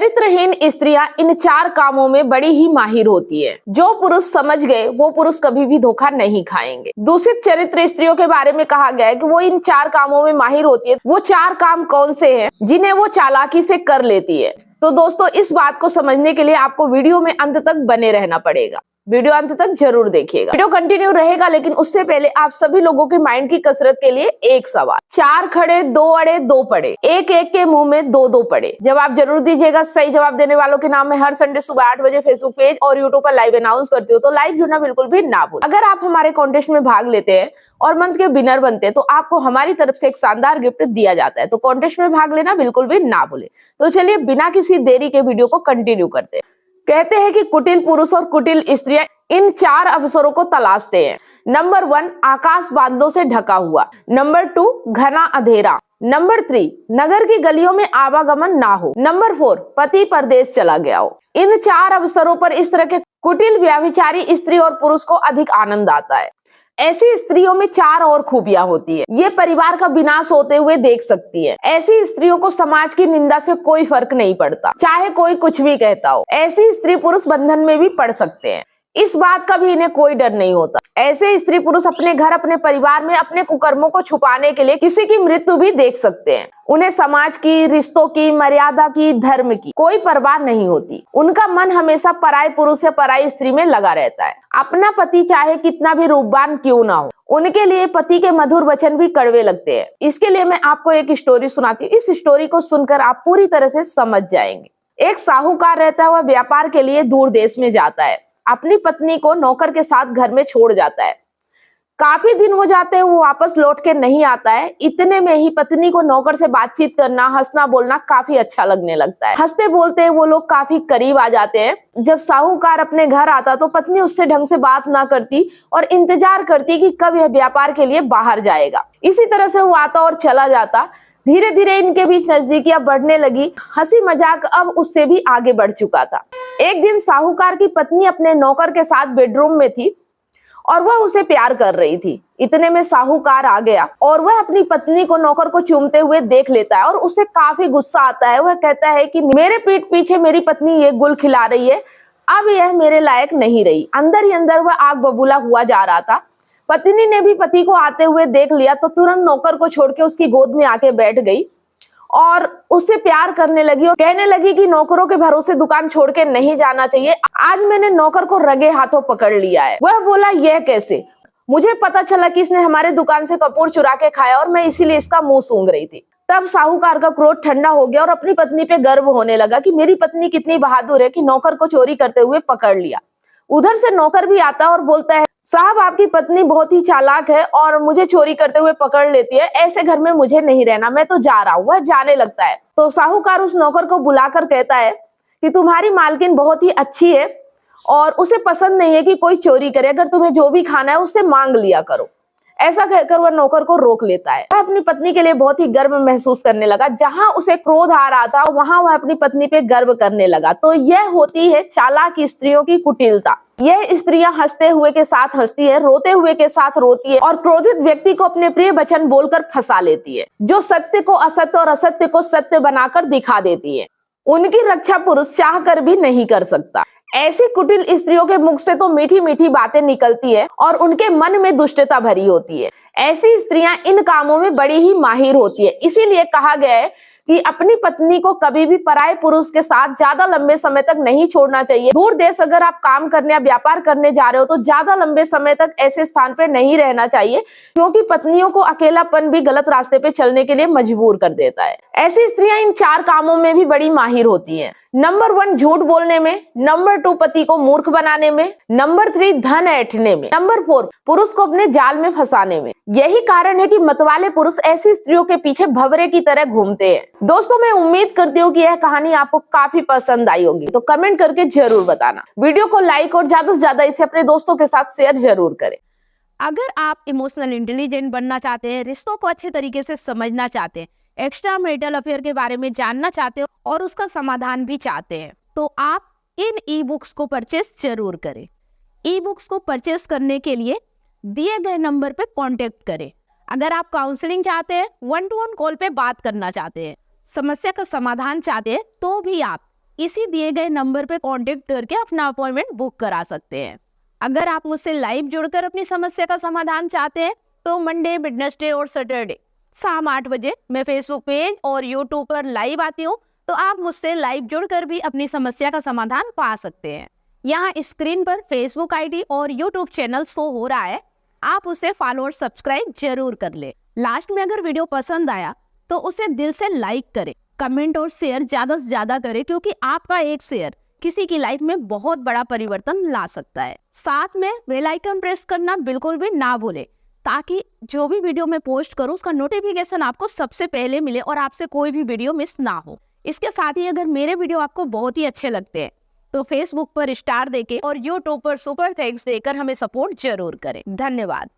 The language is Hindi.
चरित्रहीन स्त्रियां इन 4 कामों में बड़ी ही माहिर होती है। जो पुरुष समझ गए वो पुरुष कभी भी धोखा नहीं खाएंगे। दूषित चरित्र स्त्रियों के बारे में कहा गया है कि वो इन 4 कामों में माहिर होती है। वो 4 काम कौन से हैं जिन्हें वो चालाकी से कर लेती है? तो दोस्तों, इस बात को समझने के लिए आपको वीडियो में अंत तक बने रहना पड़ेगा। वीडियो अंत तक जरूर देखिएगा। वीडियो कंटिन्यू रहेगा, लेकिन उससे पहले आप सभी लोगों के माइंड की कसरत के लिए एक सवाल। 4 खड़े 2 अड़े 2 पड़े, एक एक के मुंह में 2-2 पड़े। जवाब जरूर दीजिएगा। सही जवाब देने वालों के नाम में हर संडे सुबह 8 बजे फेसबुक पेज और यूट्यूब पर लाइव अनाउंस करती हूँ, तो लाइव जुड़ना बिल्कुल भी ना भूलें। अगर आप हमारे कॉन्टेस्ट में भाग लेते हैं और मंथ के विनर बनते हैं तो आपको हमारी तरफ से एक शानदार गिफ्ट दिया जाता है। तो कॉन्टेस्ट में भाग लेना बिल्कुल भी ना भूलें। तो चलिए बिना किसी देरी के वीडियो को कंटिन्यू करते हैं। कहते हैं कि कुटिल पुरुष और कुटिल स्त्रियां इन 4 अवसरों को तलाशते हैं। नंबर 1, आकाश बादलों से ढका हुआ। नंबर 2, घना अंधेरा। नंबर 3, नगर की गलियों में आवागमन ना हो। नंबर 4, पति परदेश चला गया हो। इन 4 अवसरों पर इस तरह के कुटिल व्यभिचारी स्त्री और पुरुष को अधिक आनंद आता है। ऐसी स्त्रियों में 4 और खूबियां होती है। ये परिवार का विनाश होते हुए देख सकती है। ऐसी स्त्रियों को समाज की निंदा से कोई फर्क नहीं पड़ता, चाहे कोई कुछ भी कहता हो। ऐसी स्त्री पुरुष बंधन में भी पड़ सकते हैं, इस बात का भी इन्हें कोई डर नहीं होता। ऐसे स्त्री पुरुष अपने घर, अपने परिवार में अपने कुकर्मों को छुपाने के लिए किसी की मृत्यु भी देख सकते हैं। उन्हें समाज की, रिश्तों की, मर्यादा की, धर्म की कोई परवाह नहीं होती। उनका मन हमेशा पराये पुरुष या पराई स्त्री में लगा रहता है। अपना पति चाहे कितना भी रूपवान क्यों ना हो, उनके लिए पति के मधुर वचन भी कड़वे लगते हैं। इसके लिए मैं आपको एक स्टोरी सुनाती हूँ। इस स्टोरी को सुनकर आप पूरी तरह से समझ जाएंगे। एक साहूकार रहता हुआ व्यापार के लिए दूर देश में जाता है। अपनी पत्नी को नौकर के साथ घर में छोड़ जाता है। काफी दिन हो जाते हैं, वो वापस लौट के नहीं आता है। इतने में ही पत्नी को नौकर से बातचीत करना, हंसना बोलना काफी अच्छा लगने लगता है। हंसते बोलते हैं वो लोग काफी करीब आ जाते हैं। जब साहूकार अपने घर आता तो पत्नी उससे ढंग से बात ना करती और इंतजार करती कि कब यह व्यापार के लिए बाहर जाएगा। इसी तरह से वो आता और चला जाता। धीरे धीरे इनके बीच नजदीकियां बढ़ने लगी। हंसी मजाक अब उससे भी आगे बढ़ चुका था। एक दिन साहूकार की पत्नी अपने नौकर के साथ बेडरूम में थी और वह उसे प्यार कर रही थी। इतने में साहूकार आ गया और वह अपनी पत्नी को नौकर को चूमते हुए देख लेता है और उसे काफी गुस्सा आता है। वह कहता है कि मेरे पीठ पीछे मेरी पत्नी ये गुल खिला रही है, अब यह मेरे लायक नहीं रही। अंदर ही अंदर वह आग बबूला हुआ जा रहा था। पत्नी ने भी पति को आते हुए देख लिया तो तुरंत नौकर को छोड़ के उसकी गोद में आके बैठ गई और उससे प्यार करने लगी और कहने लगी कि नौकरों के भरोसे दुकान छोड़ के नहीं जाना चाहिए। आज मैंने नौकर को रंगे हाथों पकड़ लिया है। वह बोला, यह कैसे? मुझे पता चला कि इसने हमारे दुकान से कपूर चुरा के खाया और मैं इसीलिए इसका मुंह सूंघ रही थी। तब साहूकार का क्रोध ठंडा हो गया और अपनी पत्नी पे गर्व होने लगा कि मेरी पत्नी कितनी बहादुर है कि नौकर को चोरी करते हुए पकड़ लिया। उधर से नौकर भी आता और बोलता है, साहब आपकी पत्नी बहुत ही चालाक है और मुझे चोरी करते हुए पकड़ लेती है। ऐसे घर में मुझे नहीं रहना, मैं तो जा रहा हूँ। वह जाने लगता है तो साहूकार उस नौकर को बुलाकर कहता है कि तुम्हारी मालकिन बहुत ही अच्छी है और उसे पसंद नहीं है कि कोई चोरी करे। अगर तुम्हें जो भी खाना है उससे मांग लिया करो। ऐसा कहकर वह नौकर को रोक लेता है। वह अपनी पत्नी के लिए बहुत ही गर्व महसूस करने लगा। जहां उसे क्रोध आ रहा था वहां वह अपनी पत्नी पे गर्व करने लगा। तो यह होती है चालाक स्त्रियों की कुटिलता। यह स्त्रियां हंसते हुए के साथ हंसती है, रोते हुए के साथ रोती है और क्रोधित व्यक्ति को अपने प्रिय वचन बोलकर फंसा लेती है। जो सत्य को असत्य और असत्य को सत्य बनाकर दिखा देती है। उनकी रक्षा पुरुष चाह कर भी नहीं कर सकता। ऐसी कुटिल स्त्रियों के मुख से तो मीठी मीठी बातें निकलती है और उनके मन में दुष्टता भरी होती है। ऐसी स्त्रियां इन कामों में बड़ी ही माहिर होती है। इसीलिए कहा गया है कि अपनी पत्नी को कभी भी पराये पुरुष के साथ ज्यादा लंबे समय तक नहीं छोड़ना चाहिए। दूर देश अगर आप काम करने या व्यापार करने जा रहे हो तो ज्यादा लंबे समय तक ऐसे स्थान पे नहीं रहना चाहिए, क्योंकि पत्नियों को अकेलापन भी गलत रास्ते पे चलने के लिए मजबूर कर देता है। ऐसी स्त्रियां इन 4 कामों में भी बड़ी माहिर होती हैं। नंबर 1, झूठ बोलने में। नंबर 2, पति को मूर्ख बनाने में। नंबर 3, धन ऐंठने में। नंबर 4, पुरुष को अपने जाल में फंसाने में। यही कारण है कि मतवाले पुरुष ऐसी स्त्रियों के पीछे भंवरे की तरह घूमते हैं। दोस्तों, मैं उम्मीद करती हूँ कि यह कहानी आपको काफी पसंद आई होगी, तो कमेंट करके जरूर बताना। वीडियो को लाइक और ज्यादा से ज्यादा इसे अपने दोस्तों के साथ शेयर जरूर करें। अगर आप इमोशनल इंटेलिजेंट बनना चाहते हैं, रिश्तों को अच्छे तरीके से समझना चाहते हैं, एक्स्ट्रा मैरिटल अफेयर के बारे में जानना चाहते हो और उसका समाधान भी चाहते हैं, तो आप इन ई बुक्स को परचेस जरूर करें। ई बुक्स को परचेस करने के लिए दिए गए नंबर पे कांटेक्ट करें। अगर आप काउंसलिंग चाहते हैं, 1-to-1 कॉल पे बात करना चाहते हैं, समस्या का समाधान चाहते हैं, तो भी आप इसी दिए गए नंबर पे कांटेक्ट करके अपना अपॉइंटमेंट बुक करा सकते हैं। अगर आप मुझसे लाइव जुड़कर अपनी समस्या का समाधान चाहते हैं तो मंडे, वेडनेसडे और सैटरडे शाम 8 बजे मैं फेसबुक पेज और यूट्यूब पर लाइव आती हूँ, तो आप मुझसे लाइव जुड़कर भी अपनी समस्या का समाधान पा सकते हैं। यहाँ स्क्रीन पर फेसबुक आईडी और यूट्यूब चैनल शो हो रहा है, आप उसे फॉलो और सब्सक्राइब जरूर कर ले। लास्ट में अगर वीडियो पसंद आया तो उसे दिल से लाइक करें, कमेंट और शेयर ज्यादा से ज्यादा करें, क्योंकि आपका एक शेयर किसी की लाइफ में बहुत बड़ा परिवर्तन ला सकता है। साथ में बेल आइकन प्रेस करना बिल्कुल भी ना भूले, ताकि जो भी वीडियो मैं पोस्ट करूं उसका नोटिफिकेशन आपको सबसे पहले मिले और आपसे कोई भी वीडियो मिस ना हो। इसके साथ ही अगर मेरे वीडियो आपको बहुत ही अच्छे लगते हैं तो फेसबुक पर स्टार देके और यूट्यूब पर सुपर थैंक्स देकर हमें सपोर्ट जरूर करें। धन्यवाद।